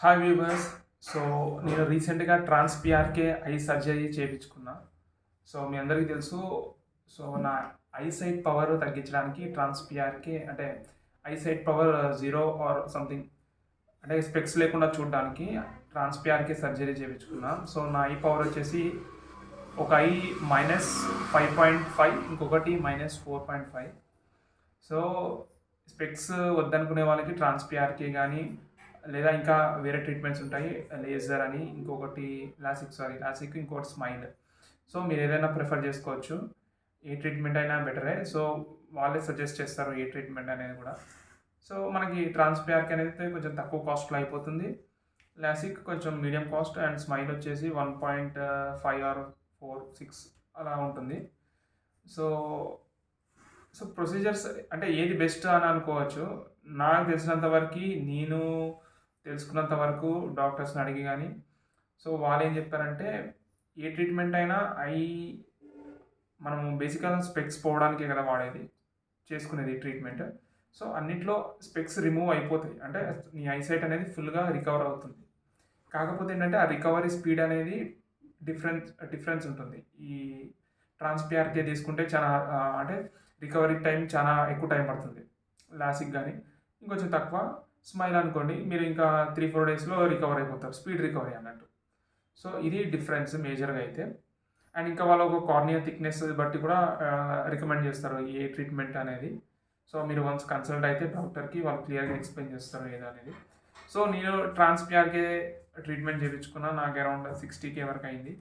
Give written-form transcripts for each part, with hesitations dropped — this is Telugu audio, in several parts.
Hi weavers. సో, నేను రీసెంట్‌గా ట్రాన్స్-పీఆర్‌కే ఐ సర్జరీ చేపించుకున్నా. సో, మీ అందరికీ తెలుసు. సో, నా ఐసైట్ పవర్ తగ్గించడానికి ట్రాన్స్-పీఆర్‌కే అంటే ఐసైట్ పవర్ 0 ఆర్ సంథింగ్ అంటే స్పెక్స్ లేకుండా చూడడానికి ట్రాన్స్-పీఆర్‌కే సర్జరీ చేపించుకున్నా. సో, నా ఐ పవర్ వచ్చేసి ఒక ఐ -5.5 ఇంకొకటి -4.5. సో, స్పెక్స్ వద్దనుకునే వాళ్ళకి ట్రాన్స్-పీఆర్‌కే గానీ లేదా ఇంకా వేరే ట్రీట్మెంట్స్ ఉంటాయి. లేజర్ అని, ఇంకొకటి లాసిక్, ఇంకోటి స్మైల్. సో, మీరేదైనా ప్రిఫర్ జేసుకోవచ్చు. ఏ ట్రీట్మెంట్ అయినా బెటరే. సో, వాళ్ళే సజెస్ట్ చేస్తారు ఏ ట్రీట్మెంట్ అనేది గూడా. సో, మనకి ట్రాన్స్-పీఆర్‌కే అనేది కొంచెం తక్కువ కాస్ట్‌లో అయిపోతుంది. లాసిక్ కొంచెం మీడియం కాస్ట్ అండ్ స్మైల్ వచ్చేసి 1.5 ఆర్ 4, 6 అలా ఉంటుంది. సో, ప్రొసీజర్స్ అంటే ఏది బెస్ట్ అని అనుకోవచ్చు. నాకు తెలిసినంత వరకి నేను తెలుసుకున్నంత వరకు డాక్టర్స్‌ని అడిగి గాని, సో వాళ్ళేం చెప్పారంటే, ఏ ట్రీట్మెంట్ అయినా మనము బేసికల్‌గా స్పెక్స్ పోవడానికే కదా వాడేది. చేసుకునేది ట్రీట్మెంట్. సో, అన్నిట్లో స్పెక్స్ రిమూవ్ అయిపోతాయి. అంటే నీ ఐసైట్ అనేది ఫుల్‌గా రికవర్ అవుతుంది. కాకపోతే ఏంటంటే, ఆ రికవరీ స్పీడ్ అనేది డిఫరెన్స్ ఉంటుంది. ఈ ట్రాన్స్-పీఆర్‌కే తీసుకుంటే చాలా అంటే రికవరీ టైం చాలా ఎక్కువ టైం పడుతుంది. లాసిక్ గాని, ఇంకొంచెం తక్కువ. స్మైల్ అనుకోండి మీరు ఇంకా 3, 4 డేస్‌లో రికవర్ అయిపోతారు. స్పీడ్ రికవరీ అన్నట్టు. సో, ఇది డిఫరెన్స్ మేజర్‌గా అయితే. అండ్ ఇంకా వాళ్ళు ఒక కార్నియా థిక్‌నెస్ బట్టి కూడా రికమెండ్ చేస్తారు ఏ ట్రీట్మెంట్ అనేది. సో, మీరు వన్స్ కన్సల్ట్ అయితే డాక్టర్‌కి వాళ్ళు క్లియర్‌గా ఎక్స్‌ప్లెయిన్ చేస్తారు ఏదనేది. సో, నేను ట్రాన్స్-పీఆర్‌కే ట్రీట్మెంట్ చేపించుకున్నా. నాకు అరౌండ్ 60,000 వరకు అయింది.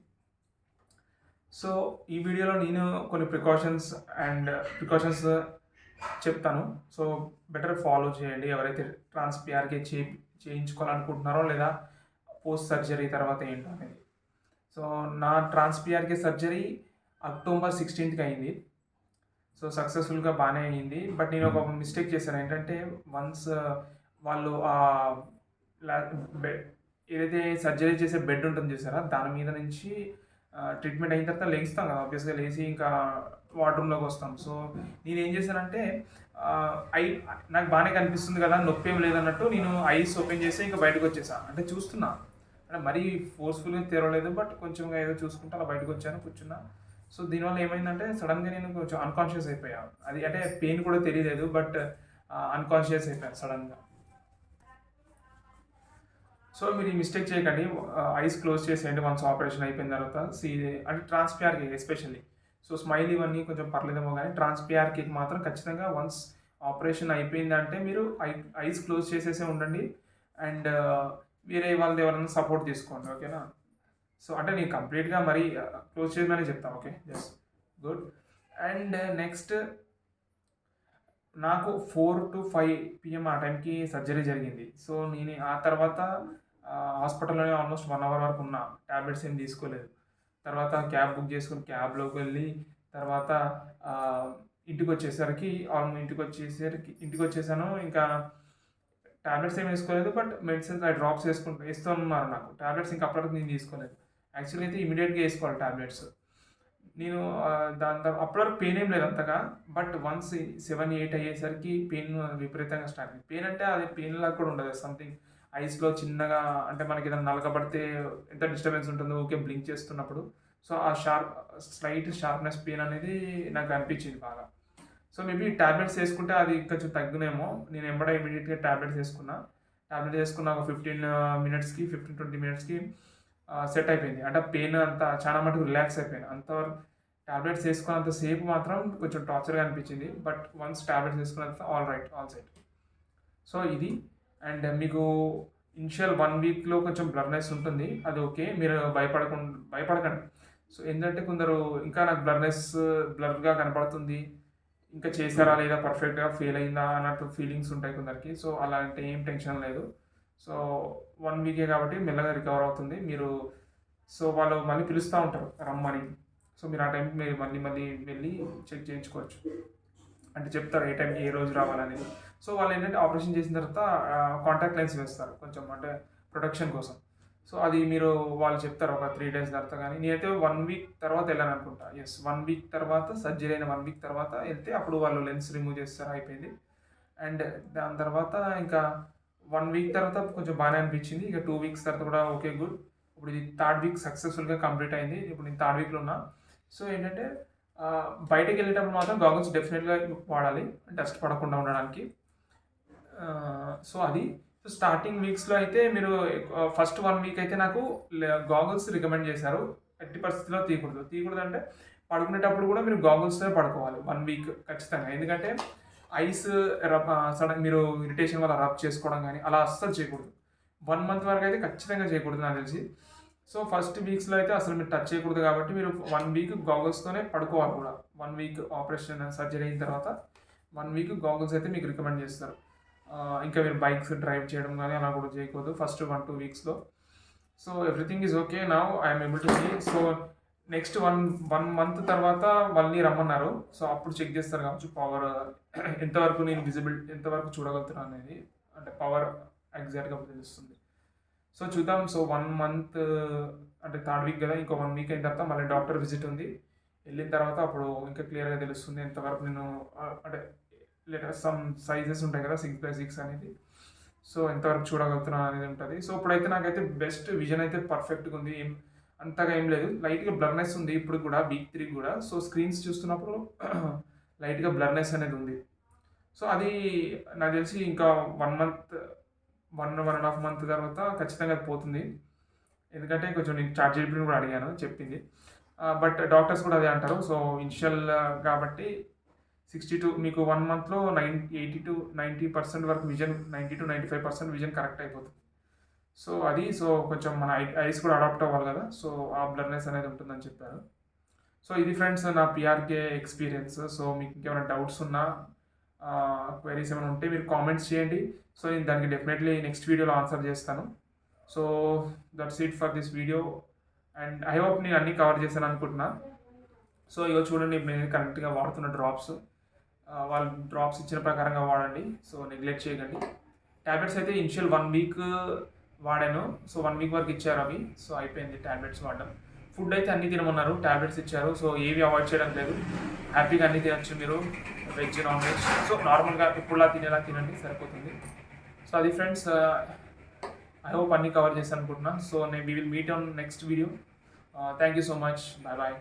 సో, ఈ వీడియోలో నేను కొన్ని ప్రికాషన్స్ చెప్తాను. సో, బెటర్ ఫాలో చేయండి. ఎవరైతే ట్రాన్స్-పీఆర్‌కే చేయించుకోవాలనుకుంటున్నారో లేదా పోస్ట్ సర్జరీ తర్వాత ఏంటో అనేది. సో, నా ట్రాన్స్-పీఆర్‌కే సర్జరీ అక్టోబర్ 16థ్‌కి అయింది. సో, సక్సెస్‌ఫుల్‌గా బానే అయింది. బట్ నేను ఒక మిస్టేక్ చేశాను. ఏంటంటే వన్స్ వాళ్ళు లా బె ఏదైతే సర్జరీ చేసే బెడ్ ఉంటుంది చూసారా? దాని మీద నుంచి ట్రీట్మెంట్ అయిన తర్వాత లెగిస్తాం కదా! ఆబ్వియస్‌గా లేసి ఇంకా వాష్‌రూమ్‌లోకి వస్తాం. సో, నేనేం చేశానంటే ఐ నాకు బానే కనిపిస్తుంది కదా! నొప్పేం లేదన్నట్టు నేను ఐస్ ఓపెన్ చేసి ఇంకా బయటకొచ్చేసా. అంటే చూస్తున్నా. అంటే మరీ ఫోర్స్‌ఫుల్‌గా తెరవలేదు. బట్ కొంచెంగా ఏదో చూసుకుంటూ అలా బయటకొచ్చాను, కూర్చున్నా. సో, దీనివల్ల ఏమైందంటే సడెన్‌గా నేను కొంచెం అన్‌కాన్షియస్ అయిపోయా. అది అంటే పెయిన్ కూడా తెలియలేదు. బట్ అన్‌కాన్షియస్ అయిపోయాను సడెన్‌గా. సో, మీరు ఈ మిస్టేక్ చేయకండి. ఐస్ క్లోజ్ చేసేయండి వన్స్ ఆపరేషన్ అయిపోయిన తర్వాత. అంటే ట్రాన్స్-పీఆర్‌కే ఎస్పెషల్లీ. సో, స్మైల్ ఇవన్నీ కొంచెం పర్లేదేమో గానీ ట్రాన్స్-పీఆర్‌కేకి మాత్రం ఖచ్చితంగా వన్స్ ఆపరేషన్ అయిపోయిందంటే మీరు ఐస్ క్లోజ్ చేసేసే ఉండండి. అండ్ వేరే వాళ్ళది ఎవరైనా సపోర్ట్ తీసుకోండి. ఓకేనా? సో, అంటే నేను కంప్లీట్‌గా మరీ క్లోజ్ చేయమనే చెప్తా. Okay. Yes. Good. And next నాకు 4-5 పీఎం ఆ టైంకి సర్జరీ జరిగింది. సో, నేను ఆ తర్వాత హాస్పిటల్‌లోనే ఆల్‌మోస్ట్ 1 అవర్ వరకు ఉన్నా. టాబ్లెట్స్ ఏం తీసుకోలేదు. తర్వాత క్యాబ్ బుక్ చేసుకొని క్యాబ్‌లోకి వెళ్ళి తర్వాత ఆహ్, ఇంటికొచ్చేసాను. ఇంకా టాబ్లెట్స్ ఏమి వేసుకోలేదు. బట్ మెడిసిన్స్ డ్రాప్స్ వేస్తున్నారు నాకు. టాబ్లెట్స్ ఇంకా అప్పటి వరకు నేను తీసుకోలేదు. యాక్చువల్లీ అయితే ఇమ్మీడియేట్‌గా ఏసుకోవాలి టాబ్లెట్స్. నేను దాని అప్పటి వరకు పెయిన్ ఏం లేదు అంతగా. బట్ వన్స్ 7, 8 అయ్యేసరికి పెయిన్ విపరీతంగా స్టార్ట్ అయింది. పెయిన్ అంటే అది పెయిన్‌లాగా కూడా ఉండదు. సంథింగ్ ఐస్‌లో చిన్నగా అంటే మనకేదైనా నలకబడితే ఎంత డిస్టర్బెన్స్ ఉంటుందో ఊకే బ్లింక్ చేస్తున్నప్పుడు. సో, ఆ స్లైట్ షార్ప్‌నెస్ పెయిన్ అనేది నాకు అనిపించింది బాగా. సో, మేబీ టాబ్లెట్స్ ఏసుకుంటే అది కొంచెం తగ్గునేమో. నేను ఎంబడే ఇమ్మీడియేట్‌గా టాబ్లెట్స్ ఏసుకున్నా. టాబ్లెట్ ఏసుకున్న ఒక 20 మినిట్స్‌కి సెట్ అయిపోయింది. అంటే పెయిన్ అంతా చాలా మటుకు రిలాక్స్ అయిపోయాను. అంతవరకు టాబ్లెట్స్ ఏసుకున్నంత సేపు మాత్రం కొంచెం టార్చర్‌గా అనిపించింది. బట్ వన్స్ టాబ్లెట్స్ ఏసుకున్న తర్వాత all right, all set. So, ఇది అండ్ మీకు ఇనిషియల్ 1 వీక్‌లో కొంచెం బ్లర్‌నెస్ ఉంటుంది. అది ఓకే. మీరు భయపడకండి. సో, ఏంటంటే కొందరు ఇంకా నాకు బ్లర్‌గా కనపడుతుంది. ఇంకా చేశారా లేదా పర్ఫెక్ట్‌గా ఫెయిల్ అయిందా అన్నట్టు ఫీలింగ్స్ ఉంటాయి కొందరికి. సో, అలాంటి ఏం టెన్షన్ లేదు. సో, 1 వీకే కాబట్టి మెల్లగా రికవర్ అవుతుంది. వాళ్ళు మళ్ళీ పిలుస్తా ఉంటారు రమ్మని. సో, మీరు ఆ టైంకి మీరు మళ్ళీ మళ్ళీ వెళ్లి చెక్ చేయించుకోవచ్చు. అంటే చెప్తారు ఏ టైంకి ఏ రోజు రావాలనేది. సో, వాళ్ళేంటంటే ఆపరేషన్ చేసిన తర్వాత కాంటాక్ట్ లెన్స్ వేస్తారు. కొంచెం అంటే ప్రొటెక్షన్ కోసం. సో, అది వాళ్ళు చెప్తారు ఒక 3 డేస్ తర్వాత గానీ, నేనైతే 1 వీక్ తర్వాత ఎళ్ళాననుకుంటా. యెస్. 1 వీక్ తర్వాత సర్జరీ అయిన 1 వీక్ తర్వాత ఎళ్తే అప్పుడు వాళ్ళు లెన్స్ రిమూవ్ చేస్తారు అయిపోయింది. అండ్ దాని తర్వాత ఇంకా 1 వీక్ తర్వాత కొంచెం బాగానే అనిపించింది. ఇక 2 వీక్స్ తర్వాత కూడా ఓకే గుడ్. ఇప్పుడు ఇది థర్డ్ వీక్ సక్సెస్‌ఫుల్‌గా కంప్లీట్ అయింది. ఇప్పుడు నేను థర్డ్ వీక్‌లో ఉన్నా. సో ఏంటంటే బయటకెళ్ళేటప్పుడు మాత్రం గాగుల్స్ డెఫినిట్‌గా వాడాలి. డస్ట్ పడకుండా ఉండడానికి. సో అది. సో స్టార్టింగ్ వీక్స్‌లో అయితే మీరు ఫస్ట్ 1 వీక్ అయితే నాకు గాగుల్స్ రికమెండ్ చేశారు. ఎట్టి పరిస్థితిలో తీయకూడదు. తీయకూడదంటే పడుకునేటప్పుడు కూడా మీరు గాగుల్స్‌తోనే పడుకోవాలి 1 వీక్ ఖచ్చితంగా. ఎందుకంటే ఐస్ సడన్ మీరు ఇరిటేషన్ వల్ల రబ్ చేసుకోవడం గానీ, అలా అస్సలు చేయకూడదు. 1 మంత్ వరకైతే ఖచ్చితంగా చేయకూడదు నాకు తెలిసి. సో ఫస్ట్ వీక్స్‌లో అయితే అసలు మీరు టచ్ చేయకూడదు కాబట్టి మీరు 1 వీక్ గాగుల్స్‌తోనే పడుకోవాలి కూడా. 1 వీక్ ఆపరేషన్ సర్జరీ అయిన తర్వాత 1 వీక్ గాగుల్స్ అయితే మీకు రికమెండ్ చేస్తారు. ఇంకా మీరు బైక్స్ డ్రైవ్ చేయడం గానీ అలా కూడా చేయకూడదు ఫస్ట్ 1, 2 వీక్స్‌లో. So everything is okay now I am able to see. So next 1 month తర్వాత మళ్ళీ రమ్మన్నారు. సో అప్పుడు చెక్ చేస్తారు కావచ్చు పవర్ ఎంతవరకు నేను ఎంతవరకు చూడగలుగుతున్నా అనేది. అంటే పవర్ ఎగ్జాక్ట్‌గా అప్పుడు తెలుస్తుంది. సో చూద్దాం. సో 1 మంత్ అంటే థర్డ్ వీక్ కదా! ఇంకో 1 వీక్ అయిన తర్వాత మళ్ళీ డాక్టర్ విజిట్ ఉంది. ఎళ్ళిన తర్వాత అప్పుడు ఇంకా క్లియర్‌గా తెలుస్తుంది ఎంతవరకు నేను అంటే సమ్ సైజెస్ ఉంటాయి కదా! 6/6 అనేది. సో ఎంతవరకు చూడగలుగుతున్నాను అనేది ఉంటది. సో ఇప్పుడైతే నాకైతే బెస్ట్ విజన్ అయితే పర్ఫెక్ట్‌గా ఉంది. అంతగా ఏం లేదు. లైట్‌గా బ్లర్‌నెస్ ఉంది ఇప్పుడు కూడా వీక్ 3 కూడా. సో స్క్రీన్స్ చూస్తున్నప్పుడు లైట్‌గా బ్లర్‌నెస్ అనేది ఉంది. సో అది నాకు తెలిసి ఇంకా 1 మంత్ 1 ½ మంత్ తర్వాత ఖచ్చితంగా అది పోతుంది. ఎందుకంటే కొంచెం నేను చాట్‌జీపీటీని కూడా అడిగాను చెప్పింది. బట్ డాక్టర్స్ కూడా అదే అంటారు. సో ఇనిషియల్ కాబట్టి 62 మీకు 1 మంత్‌లో 80-90% వరకు విజన్ 90-95% విజన్ కరెక్ట్ అయిపోతుంది. సో అది కొంచెం మన ఐస్ కూడా అడాప్ట్ అవ్వాలి కదా! సో ఆ బ్లర్‌నెస్ అనేది ఉంటుందని చెప్పారు. సో ఇది ఫ్రెండ్స్ నా పీఆర్‌కే ఎక్స్‌పీరియన్స్. సో మీకు ఇంకేమైనా డౌట్స్ ఉన్నా క్వెరీస్ ఏమైనా ఉంటే మీరు కామెంట్స్ చేయండి. సో నేను దానికి డెఫినెట్‌లీ నెక్స్ట్ వీడియోలో ఆన్సర్ చేస్తాను. So that's it for this video and I hope నేను అన్నీ కవర్ చేశాను అనుకుంటున్నా. సో ఇగో చూడండి ఇప్పుడు నేను కరెక్ట్‌గా వాడుతున్న డ్రాప్స్. వాళ్ళు డ్రాప్స్ ఇచ్చిన ప్రకారంగా వాడండి. సో నెగ్లెక్ట్ చేయకండి. టాబ్లెట్స్ అయితే ఇనిషియల్ 1 వీక్ వాడాను. సో 1 వీక్ వరకు ఇచ్చారు అవి. సో అయిపోయింది టాబ్లెట్స్ వాడడం. ఫుడ్ అయితే అన్నీ తినమన్నారు. టాబ్లెట్స్ ఇచ్చారు. సో ఏవి అవాయిడ్ చేయడం లేదు. హ్యాపీగా అన్నీ తినొచ్చు మీరు. Veg, non veg. సో నార్మల్‌గా ఎప్పుడులా తినేలా తినండి సరిపోతుంది. సో అది ఫ్రెండ్స్ ఐ హోప్ అన్నీ కవర్ చేశాను అనుకుంటున్నా. So we will meet on next video. Thank you so much. Bye bye.